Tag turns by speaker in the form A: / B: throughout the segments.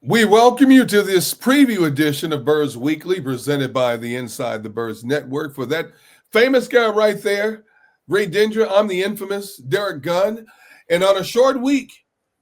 A: We welcome you to this preview edition of Birds Weekly, presented by the Inside the Birds Network. For that famous guy right there, Ray Didinger, I'm the infamous Derrick Gunn. And on a short week,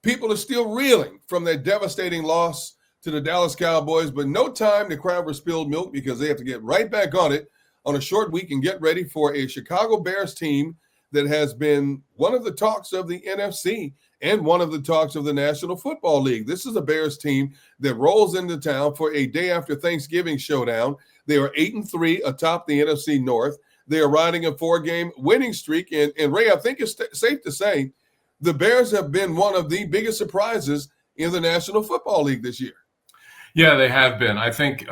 A: people are still reeling from that devastating loss to the Dallas Cowboys, but no time to cry over spilled milk because they have to get right back on it on a short week and get ready for a Chicago Bears team that has been one of the talks of the NFC and one of the talks of the National Football League. This is a Bears team that rolls into town for a day after Thanksgiving showdown. They are 8-3 atop the NFC North. They are riding a 4-game winning streak. And Ray, I think it's safe to say the Bears have been one of the biggest surprises in the National Football League this year.
B: Yeah, they have been. I think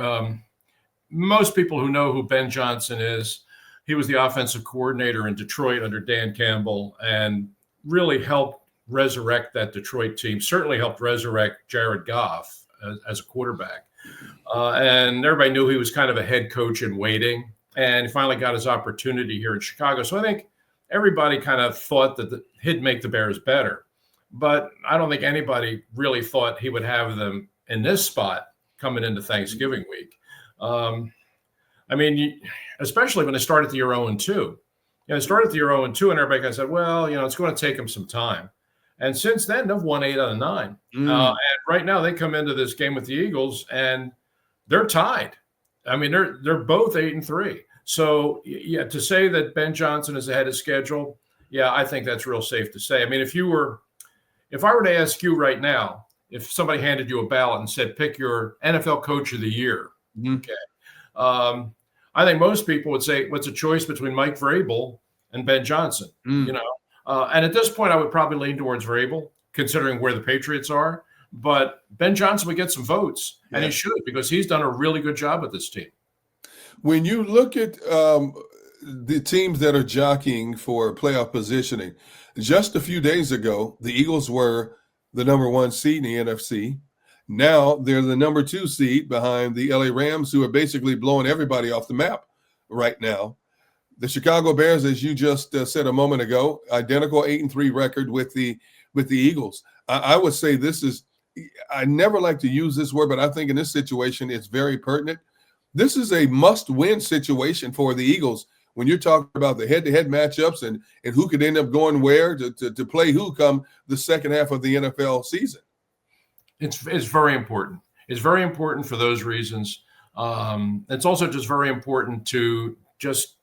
B: most people who know who Ben Johnson is, he was the offensive coordinator in Detroit under Dan Campbell and really helped resurrect that Detroit team, certainly helped resurrect Jared Goff as a quarterback. And everybody knew he was kind of a head coach in waiting, and he finally got his opportunity here in Chicago. So I think everybody kind of thought that he'd make the Bears better, but I don't think anybody really thought he would have them in this spot coming into Thanksgiving week. I mean, especially when they started the year 0-2. They started the year 0-2, and everybody kind of said, well, it's going to take them some time. And since then, they've won 8 out of 9. And right now, they come into this game with the Eagles, and they're tied. I mean, they're both 8-3. So, yeah, to say that Ben Johnson is ahead of schedule, yeah, I think that's real safe to say. I mean, if I were to ask you right now, if somebody handed you a ballot and said, pick your NFL Coach of the Year, okay, I think most people would say, what's a choice between Mike Vrabel and Ben Johnson, And at this point, I would probably lean towards Vrabel, considering where the Patriots are. But Ben Johnson would get some votes, and he should, because he's done a really good job with this team.
A: When you look at the teams that are jockeying for playoff positioning, just a few days ago, the Eagles were the number 1 seed in the NFC. Now they're the number 2 seed behind the LA Rams, who are basically blowing everybody off the map right now. The Chicago Bears, as you just said a moment ago, identical 8-3 record with the Eagles. I would say this is, I never like to use this word, but I think in this situation it's very pertinent. This is a must-win situation for the Eagles when you're talking about the head-to-head matchups and who could end up going where to play who come the second half of the NFL season.
B: It's very important. It's very important for those reasons. It's also just very important to just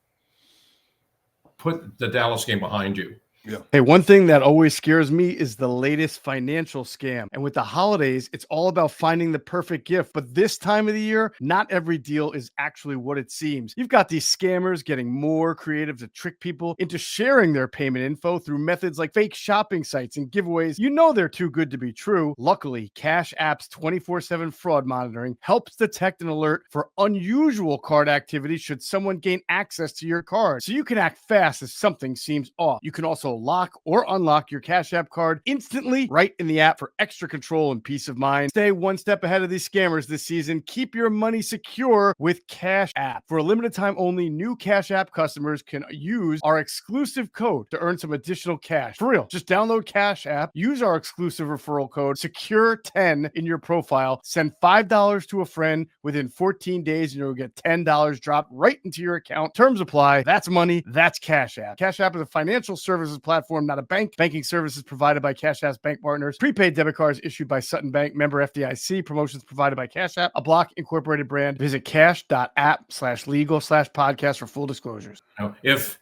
B: put the Dallas game behind you.
C: Yeah. Hey, one thing that always scares me is the latest financial scam. And with the holidays, it's all about finding the perfect gift. But this time of the year, not every deal is actually what it seems. You've got these scammers getting more creative to trick people into sharing their payment info through methods like fake shopping sites and giveaways. You know they're too good to be true. Luckily, Cash App's 24/7 fraud monitoring helps detect and alert for unusual card activity should someone gain access to your card. So you can act fast if something seems off. You can also lock or unlock your Cash App card instantly right in the app for extra control and peace of mind. Stay one step ahead of these scammers this season. Keep your money secure with Cash App. For a limited time only, new Cash App customers can use our exclusive code to earn some additional cash. For real, just download Cash App, use our exclusive referral code, SECURE10 in your profile, send $5 to a friend within 14 days, and you'll get $10 dropped right into your account. Terms apply. That's money. That's Cash App. Cash App is a financial services platform, not a bank. Banking services provided by Cash App's bank partners. Prepaid debit cards issued by Sutton Bank. Member FDIC. Promotions provided by Cash App, a Block Incorporated brand. Visit cash.app/legal/podcast for full disclosures.
B: Now, if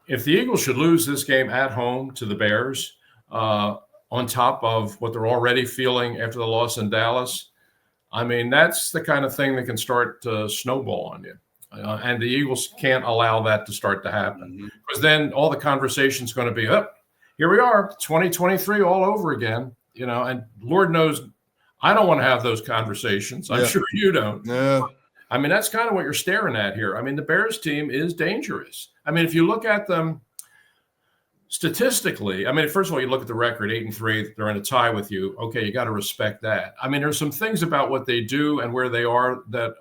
B: the Eagles should lose this game at home to the Bears, on top of what they're already feeling after the loss in Dallas, I mean, that's the kind of thing that can start to snowball on you. And the Eagles can't allow that to start to happen, because then all the conversation's going to be, here we are, 2023 all over again, and Lord knows I don't want to have those conversations. I'm sure you don't.
A: Yeah.
B: I mean, that's kind of what you're staring at here. I mean, the Bears team is dangerous. I mean, if you look at them statistically, I mean, first of all, you look at the record, 8-3, they're in a tie with you. Okay, you got to respect that. I mean, there's some things about what they do and where they are that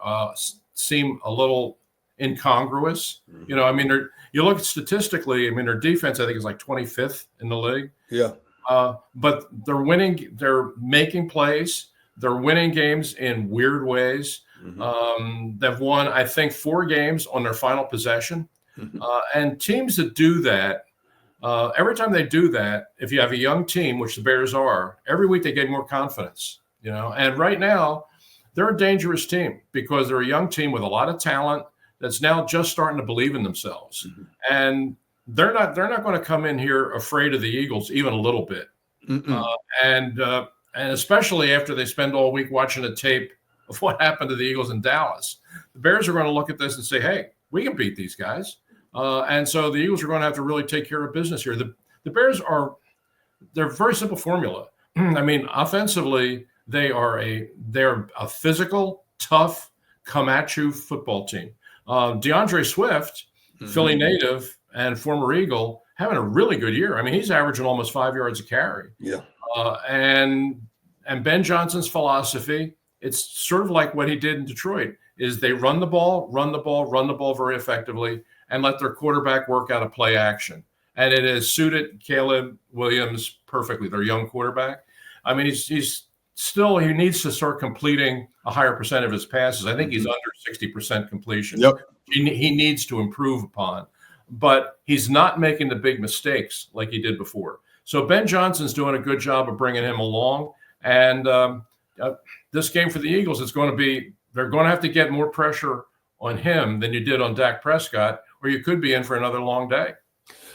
B: seem a little incongruous. I mean, you look statistically, I mean, their defense, I think, is like 25th in the league.
A: Yeah.
B: But they're winning, they're making plays. They're winning games in weird ways. They've won, I think, 4 games on their final possession. And teams that do that, every time they do that, if you have a young team, which the Bears are, every week they get more confidence, And right now, they're a dangerous team because they're a young team with a lot of talent that's now just starting to believe in themselves. And they're not going to come in here afraid of the Eagles even a little bit. And especially after they spend all week watching a tape of what happened to the Eagles in Dallas. The Bears are going to look at this and say, hey, we can beat these guys. And so the Eagles are going to have to really take care of business here. The Bears they're a very simple formula. I mean, offensively, they're a physical, tough, come at you football team. DeAndre Swift, Philly native and former Eagle, having a really good year. I mean, he's averaging almost 5 yards a carry.
A: Yeah.
B: And Ben Johnson's philosophy, it's sort of like what he did in Detroit, is they run the ball very effectively, and let their quarterback work out a play action. And it has suited Caleb Williams perfectly, their young quarterback. I mean, he needs to start completing a higher percent of his passes. I think he's under 60% completion.
A: Yep.
B: He needs to improve upon, but he's not making the big mistakes like he did before. So Ben Johnson's doing a good job of bringing him along. And this game for the Eagles, they're going to have to get more pressure on him than you did on Dak Prescott, or you could be in for another long day.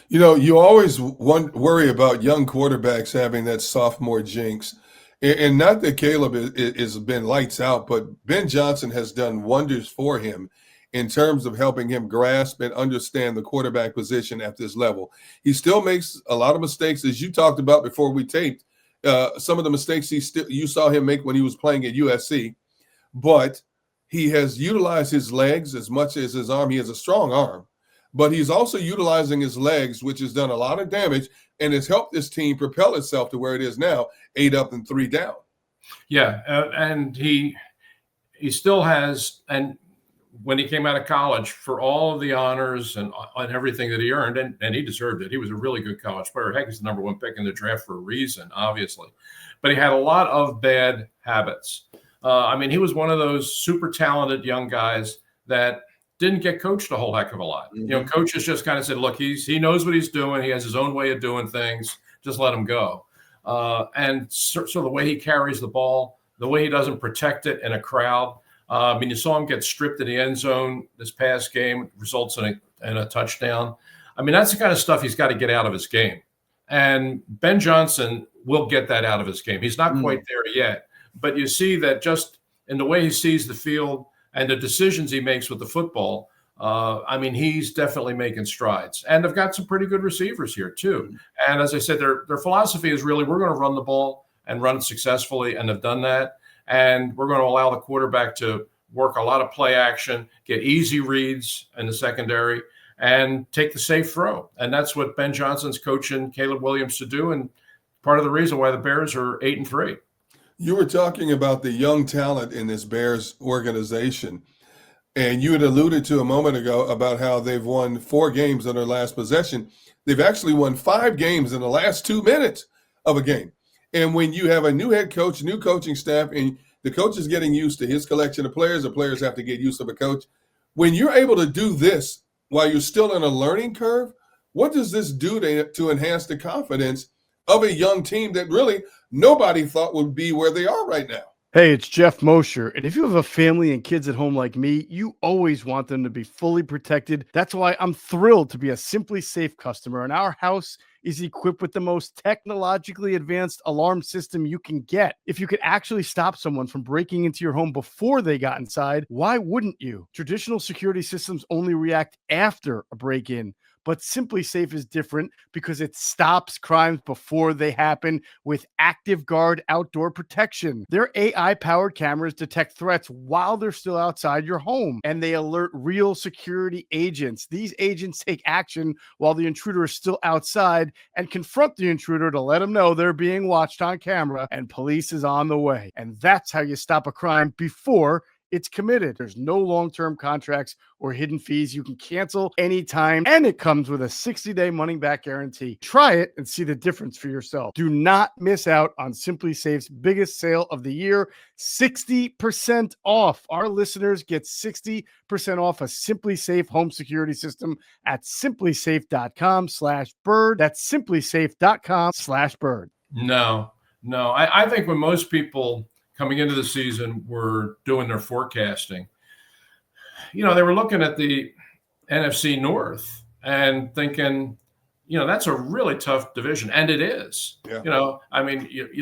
A: You always worry about young quarterbacks having that sophomore jinx. And not that Caleb has been lights out, but Ben Johnson has done wonders for him in terms of helping him grasp and understand the quarterback position at this level. He still makes a lot of mistakes, as you talked about before we taped. Some of the mistakes you saw him make when he was playing at USC, but he has utilized his legs as much as his arm. He has a strong arm, but he's also utilizing his legs, which has done a lot of damage and has helped this team propel itself to where it is now, 8 up and 3 down.
B: Yeah, and he still has, and when he came out of college, for all of the honors and everything that he earned, and he deserved it. He was a really good college player. Heck, he's the number 1 pick in the draft for a reason, obviously. But he had a lot of bad habits. I mean, he was one of those super talented young guys that didn't get coached a whole heck of a lot. Coaches just kind of said, look, he knows what he's doing. He has his own way of doing things. Just let him go. And so the way he carries the ball, the way he doesn't protect it in a crowd. I mean, you saw him get stripped in the end zone this past game, results in a touchdown. I mean, that's the kind of stuff he's got to get out of his game. And Ben Johnson will get that out of his game. He's not quite there yet. But you see that just in the way he sees the field and the decisions he makes with the football, I mean, he's definitely making strides. And they've got some pretty good receivers here, too. And as I said, their philosophy is really, we're going to run the ball and run it successfully, and they've done that. And we're going to allow the quarterback to work a lot of play action, get easy reads in the secondary, and take the safe throw. And that's what Ben Johnson's coaching Caleb Williams to do, and part of the reason why the Bears are 8-3.
A: You were talking about the young talent in this Bears organization, and you had alluded to a moment ago about how they've won 4 games in their last possession. They've actually won 5 games in the last 2 minutes of a game. And when you have a new head coach, new coaching staff, and the coach is getting used to his collection of players, the players have to get used to a coach. When you're able to do this while you're still in a learning curve, what does this do to enhance the confidence of a young team that really nobody thought would be where they are right now?
C: Hey, it's Jeff Mosher. And if you have a family and kids at home like me, you always want them to be fully protected. That's why I'm thrilled to be a SimplySafe customer. And our house is equipped with the most technologically advanced alarm system you can get. If you could actually stop someone from breaking into your home before they got inside, why wouldn't you? Traditional security systems only react after a break-in. But SimplySafe is different because it stops crimes before they happen with Active Guard outdoor protection. Their AI-powered cameras detect threats while they're still outside your home, and they alert real security agents. These agents take action while the intruder is still outside and confront the intruder to let them know they're being watched on camera and police is on the way. And that's how you stop a crime before it's committed. There's no long-term contracts or hidden fees. You can cancel anytime, and it comes with a 60-day money-back guarantee. Try it and see the difference for yourself. Do not miss out on SimplySafe's biggest sale of the year, 60% off. Our listeners get 60% off a SimplySafe home security system at simplysafe.com/bird. That's simplysafe.com/bird.
B: No. I think when most people coming into the season were doing their forecasting, they were looking at the NFC North and thinking, that's a really tough division. And it is. Yeah. You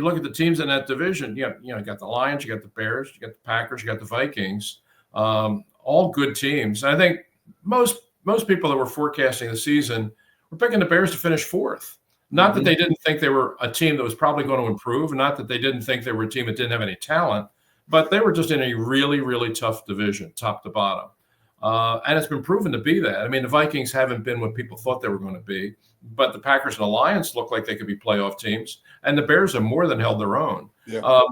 B: look at the teams in that division, you got the Lions, you got the Bears, you got the Packers, you got the Vikings, all good teams. I think most people that were forecasting the season were picking the Bears to finish fourth. Not that they didn't think they were a team that was probably going to improve, and not that they didn't think they were a team that didn't have any talent, but they were just in a really, really tough division, top to bottom. And it's been proven to be that. I mean, the Vikings haven't been what people thought they were going to be, but the Packers and the Lions look like they could be playoff teams, and the Bears have more than held their own. Yeah.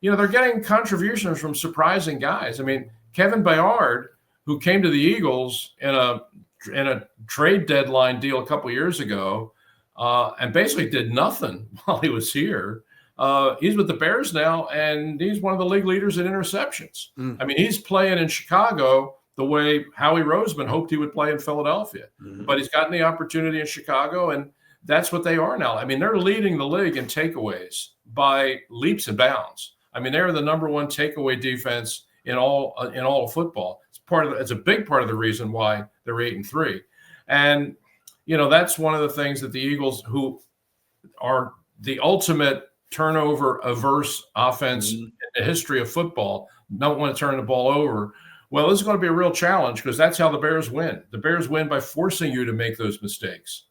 B: They're getting contributions from surprising guys. I mean, Kevin Byard, who came to the Eagles in a trade deadline deal a couple years ago, and basically did nothing while he was here. He's with the Bears now, and he's one of the league leaders in interceptions. I mean, he's playing in Chicago the way Howie Roseman hoped he would play in Philadelphia. But he's gotten the opportunity in Chicago, and that's what they are now. I mean, they're leading the league in takeaways by leaps and bounds. I mean, they're the number one takeaway defense in all of football. It's a big part of the reason why they're 8-3. And that's one of the things that the Eagles, who are the ultimate turnover averse offense in the history of football, don't want to turn the ball over. Well, this is going to be a real challenge because that's how the Bears win. The Bears win by forcing you to make those mistakes.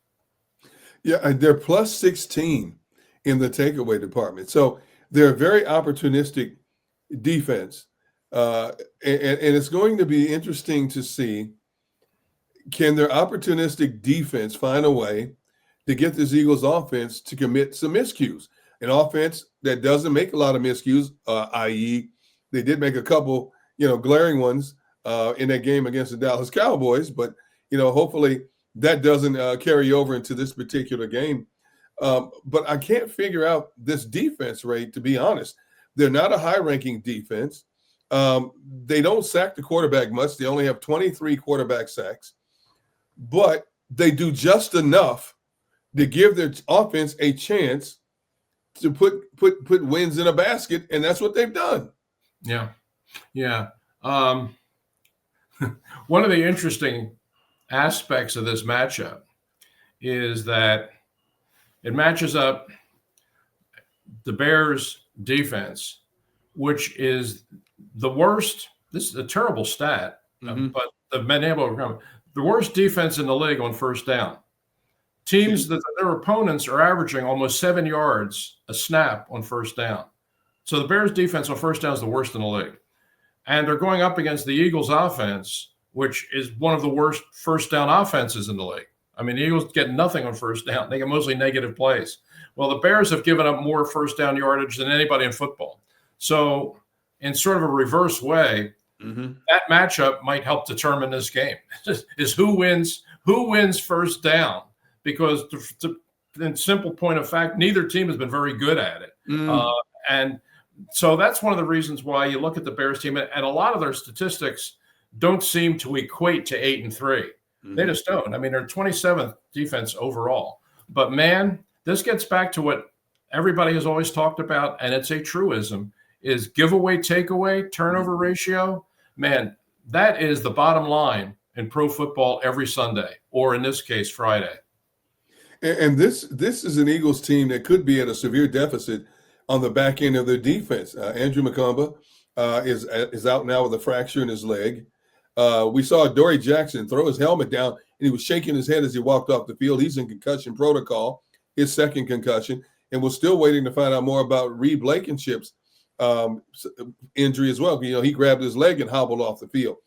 A: Yeah, they're plus 16 in the takeaway department. So they're a very opportunistic defense. And it's going to be interesting to see, can their opportunistic defense find a way to get this Eagles offense to commit some miscues? An offense that doesn't make a lot of miscues, i.e., they did make a couple, glaring ones in that game against the Dallas Cowboys, but, hopefully that doesn't carry over into this particular game. But I can't figure out this defense, Ray, to be honest. They're not a high-ranking defense. They don't sack the quarterback much. They only have 23 quarterback sacks. But they do just enough to give their offense a chance to put wins in a basket, and that's what they've done.
B: Yeah. One of the interesting aspects of this matchup is that it matches up the Bears' defense, which is the worst. This is a terrible stat, but they've been able to overcome it. The worst defense in the league on first down. Teams that their opponents are averaging almost 7 yards a snap on first down. So the Bears defense on first down is the worst in the league. And they're going up against the Eagles offense, which is one of the worst first down offenses in the league. I mean, the Eagles get nothing on first down. They get mostly negative plays. Well, the Bears have given up more first down yardage than anybody in football. So in sort of a reverse way, that matchup might help determine this game. Is who wins first down? Because in simple point of fact, neither team has been very good at it. And so that's one of the reasons why you look at the Bears team, and a lot of their statistics don't seem to equate to 8-3. They just don't. I mean, they're 27th defense overall. But man, this gets back to what everybody has always talked about, and it's a truism, is giveaway, takeaway, turnover ratio. Man, that is the bottom line in pro football every Sunday, or in this case, Friday.
A: And this is an Eagles team that could be at a severe deficit on the back end of their defense. Andrew Macomba is out now with a fracture in his leg. We saw Dory Jackson throw his helmet down, and he was shaking his head as he walked off the field. He's in concussion protocol, his second concussion, and we're still waiting to find out more about Reed Blankenship's injury as well. He grabbed his leg and hobbled off the field.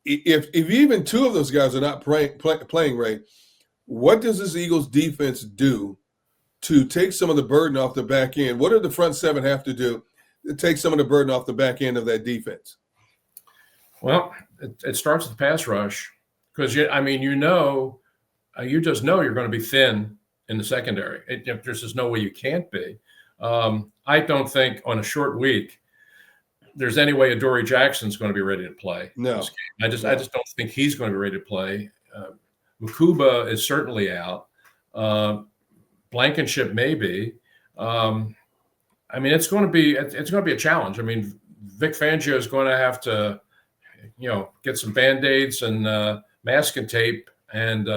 A: If even two of those guys are not playing right, what does this Eagles defense do to take some of the burden off the back end? What do the front seven have to do take some of the burden off the back end of that defense?
B: Well, it starts with the pass rush because, you just know you're going to be thin in the secondary. There's just no way you can't be. I don't think on a short week there's any way Adoree Jackson's going to be ready to play.
A: No.
B: This game. I just don't think he's going to be ready to play. Mukuba is certainly out. Blankenship maybe. It's going to be a challenge. I mean, Vic Fangio is going to have to, get some Band-Aids and masking tape and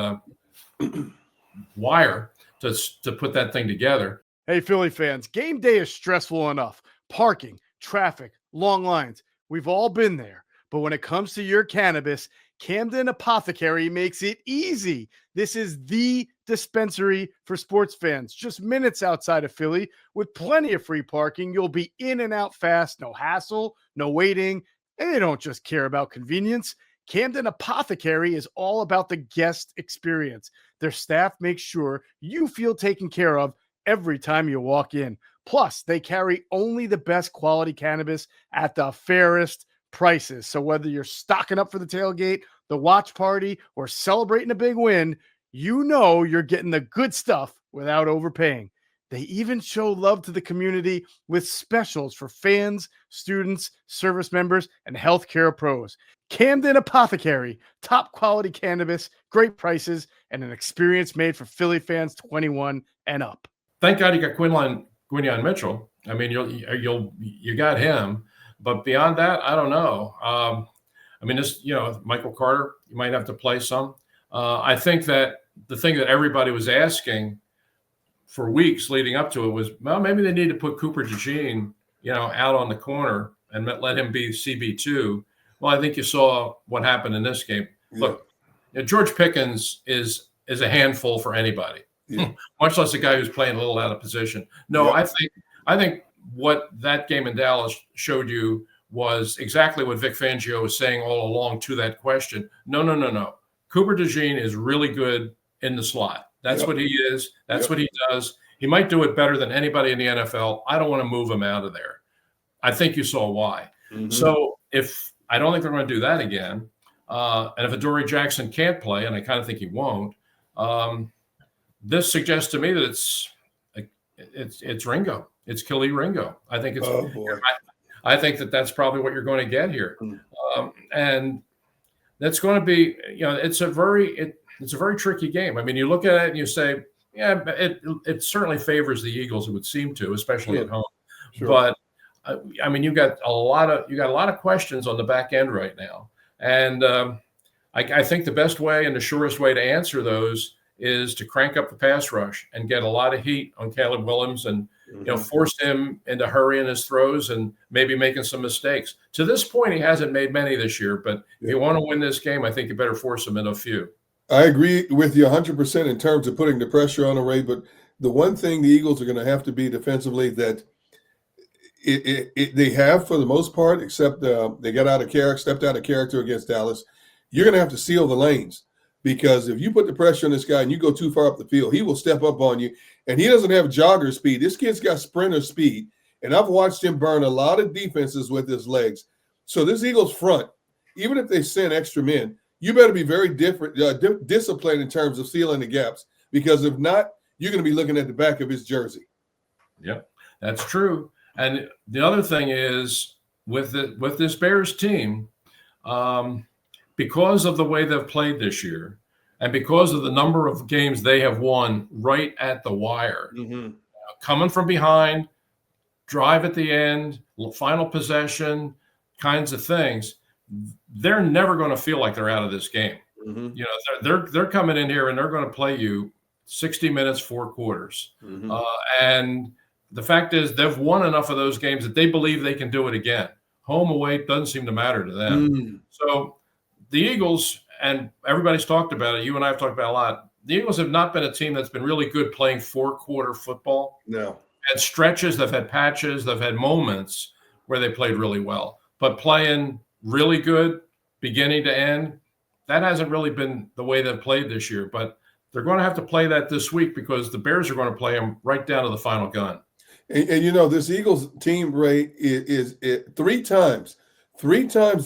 B: wire to put that thing together.
C: Hey, Philly fans, game day is stressful enough. Parking, traffic, long lines. We've all been there. But when it comes to your cannabis, Camden Apothecary makes it easy. This is the dispensary for sports fans, just minutes outside of Philly with plenty of free parking. You'll be in and out fast, no hassle, no waiting. And they don't just care about convenience. Camden Apothecary is all about the guest experience. Their staff makes sure you feel taken care of every time you walk in. Plus, they carry only the best quality cannabis at the fairest prices. So whether you're stocking up for the tailgate, the watch party, or celebrating a big win, you're getting the good stuff without overpaying. They even show love to the community with specials for fans, students, service members, and healthcare pros. Camden Apothecary, top quality cannabis, great prices, and an experience made for Philly fans 21 and up.
B: Thank God you got Quinion Mitchell. I mean, you got him, but beyond that, I don't know. Michael Carter, you might have to play some. I think that the thing that everybody was asking for weeks leading up to it was, well, maybe they need to put Cooper DeJean, out on the corner and let him be CB2. Well, I think you saw what happened in this game. Yeah. Look, George Pickens is a handful for anybody, much less a guy who's playing a little out of position. No, yeah. I think what that game in Dallas showed you was exactly what Vic Fangio was saying all along to that question. No. Cooper DeJean is really good in the slot. That's what he is. That's what he does. He might do it better than anybody in the NFL. I don't want to move him out of there. I think you saw why. Mm-hmm. So I don't think they're going to do that again. And if Adoree Jackson can't play, and I kind of think he won't, this suggests to me that it's Ringo. It's Khalil Ringo. I think it's. Oh boy. I think that's probably what you're going to get here, and that's going to be. It's a very tricky game. I mean, you look at it and you say, yeah, it certainly favors the Eagles. It would seem to, especially at home. Sure. But you got a lot of questions on the back end right now, and I think the best way and the surest way to answer those is to crank up the pass rush and get a lot of heat on Caleb Williams and force him into hurrying his throws and maybe making some mistakes. To this point, he hasn't made many this year, but if you want to win this game, I think you better force him into a few.
A: I agree with you 100% in terms of putting the pressure on Ray, but the one thing the Eagles are going to have to be defensively that they have for the most part, except they stepped out of character against Dallas. You're going to have to seal the lanes. Because if you put the pressure on this guy and you go too far up the field, he will step up on you. And he doesn't have jogger speed. This kid's got sprinter speed. And I've watched him burn a lot of defenses with his legs. So this Eagles front, even if they send extra men, you better be very disciplined in terms of sealing the gaps. Because if not, you're going to be looking at the back of his jersey.
B: Yep, that's true. And the other thing is with this Bears team, because of the way they've played this year and because of the number of games they have won right at the wire, coming from behind, drive at the end, final possession, kinds of things, they're never going to feel like they're out of this game. They're coming in here and they're going to play you 60 minutes, 4 quarters. And the fact is they've won enough of those games that they believe they can do it again. Home away doesn't seem to matter to them. So the Eagles, and everybody's talked about it, you and I have talked about it a lot, the Eagles have not been a team that's been really good playing 4-quarter football.
A: No.
B: At stretches, they've had patches, they've had moments where they played really well. But playing really good, beginning to end, that hasn't really been the way they've played this year. But they're going to have to play that this week because the Bears are going to play them right down to the final gun.
A: And this Eagles team, Ray, is three times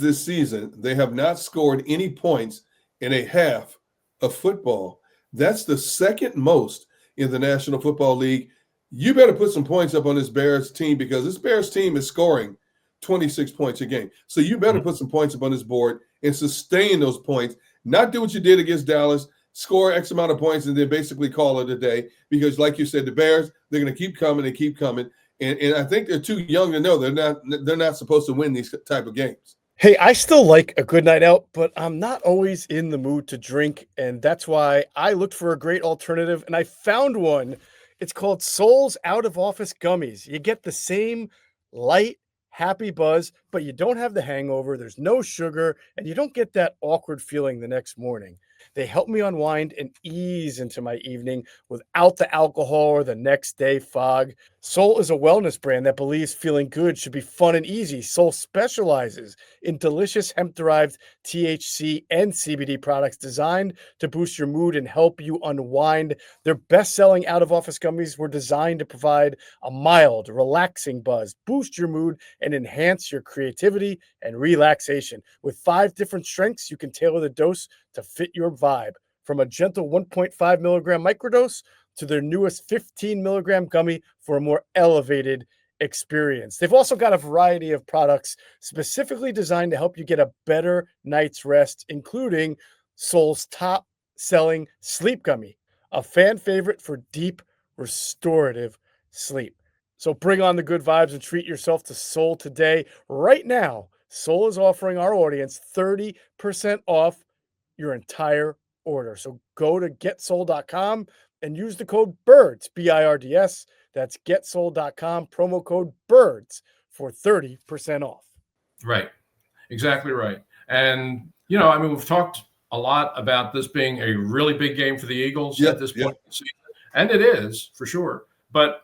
A: this season, they have not scored any points in a half of football. That's the second most in the National Football League. You better put some points up on this Bears team because this Bears team is scoring 26 points a game. So you better put some points up on this board and sustain those points, not do what you did against Dallas, score X amount of points, and then basically call it a day. Because like you said, the Bears, they're going to keep coming and keep coming. And I think they're too young to know they're not supposed to win these type of games.
D: Hey, I still like a good night out, but I'm not always in the mood to drink. And that's why I looked for a great alternative, and I found one. It's called Soul's Out of Office Gummies. You get the same light, happy buzz, but you don't have the hangover. There's no sugar, and you don't get that awkward feeling the next morning. They help me unwind and ease into my evening without the alcohol or the next day fog. Soul is a wellness brand that believes feeling good should be fun and easy. Soul specializes in delicious hemp-derived THC and CBD products designed to boost your mood and help you unwind. Their best-selling out-of-office gummies were designed to provide a mild, relaxing buzz, boost your mood, and enhance your creativity and relaxation. With 5 different strengths, you can tailor the dose to fit your vibe. From a gentle 1.5 milligram microdose to their newest 15 milligram gummy for a more elevated experience. They've also got a variety of products specifically designed to help you get a better night's rest, including Soul's top selling sleep gummy, a fan favorite for deep restorative sleep. So bring on the good vibes and treat yourself to Soul today. Right now, Soul is offering our audience 30% off your entire order. So go to getsoul.com and use the code BIRDS, BIRDS. That's getsoul.com, promo code BIRDS for 30% off.
B: Right. Exactly right. And, we've talked a lot about this being a really big game for the Eagles at this point in the season. And it is, for sure. But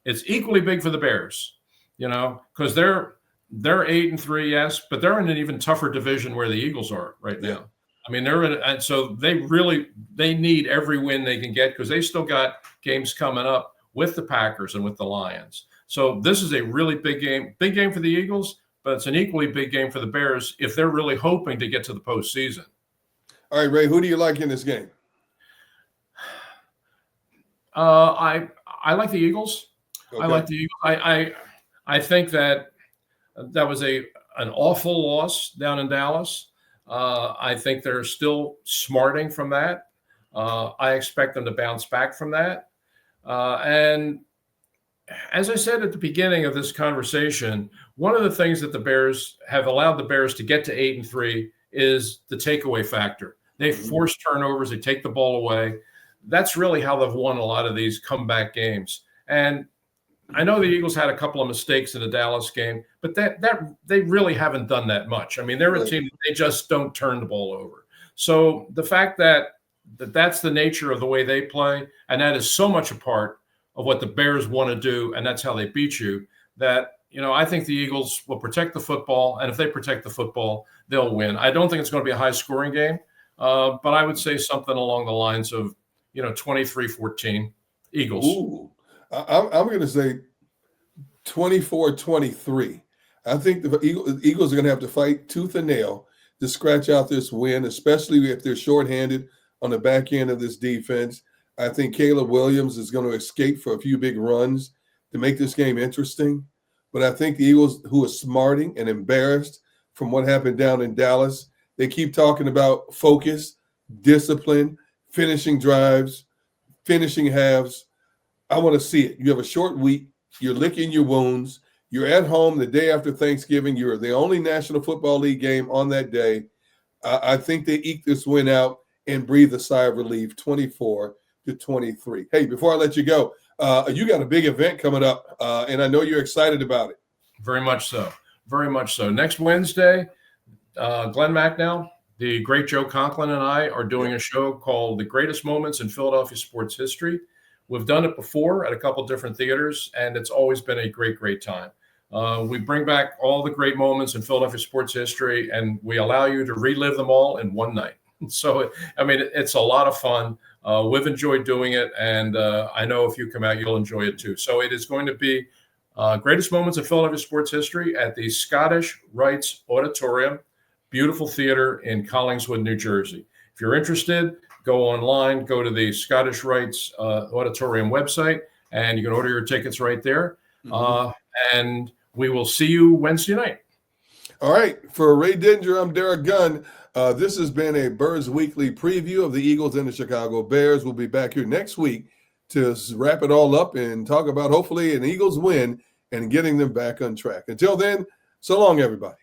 B: it's equally big for the Bears, because they're 8-3, yes, but they're in an even tougher division where the Eagles are right now. I mean, and so they need every win they can get because they still got games coming up with the Packers and with the Lions. So this is a really big game for the Eagles, but it's an equally big game for the Bears if they're really hoping to get to the postseason.
A: All right, Ray, who do you like in this game?
B: I like the Eagles.
A: Okay.
B: I like the Eagles. I think that was an awful loss down in Dallas. I think they're still smarting from that. I expect them to bounce back from that. And as I said at the beginning of this conversation, one of the things that the Bears have allowed the Bears to get to 8-3 is the takeaway factor. They force turnovers. They take the ball away. That's really how they've won a lot of these comeback games. And I know the Eagles had a couple of mistakes in the Dallas game, but that they really haven't done that much. I mean, they're a team that they just don't turn the ball over. So the fact that's the nature of the way they play, and that is so much a part of what the Bears want to do, and that's how they beat you, that, I think the Eagles will protect the football, and if they protect the football, they'll win. I don't think it's going to be a high-scoring game, but I would say something along the lines of, 23-14 Eagles.
A: Ooh. I'm going to say 24-23. I think the Eagles are going to have to fight tooth and nail to scratch out this win, especially if they're shorthanded on the back end of this defense. I think Caleb Williams is going to escape for a few big runs to make this game interesting. But I think the Eagles, who are smarting and embarrassed from what happened down in Dallas, they keep talking about focus, discipline, finishing drives, finishing halves. I want to see it. You have a short week. You're licking your wounds. You're at home the day after Thanksgiving. You're the only National Football League game on that day. I think they eke this win out and breathe a sigh of relief, 24-23. Hey, before I let you go, you got a big event coming up, and I know you're excited about it.
B: Very much so. Very much so. Next Wednesday, Glenn Macnow, the great Joe Conklin, and I are doing a show called The Greatest Moments in Philadelphia Sports History. We've done it before at a couple different theaters, and it's always been a great, great time. We bring back all the great moments in Philadelphia sports history, and we allow you to relive them all in one night. So, it's a lot of fun. We've enjoyed doing it, and I know if you come out, you'll enjoy it too. So it is going to be greatest moments of Philadelphia sports history at the Scottish Rites Auditorium, beautiful theater in Collingswood, New Jersey. If you're interested, go online, go to the Scottish Rites Auditorium website, and you can order your tickets right there. And we will see you Wednesday night.
A: All right. For Ray Didinger, I'm Derrick Gunn. This has been a Birds Weekly preview of the Eagles and the Chicago Bears. We'll be back here next week to wrap it all up and talk about hopefully an Eagles win and getting them back on track. Until then, so long, everybody.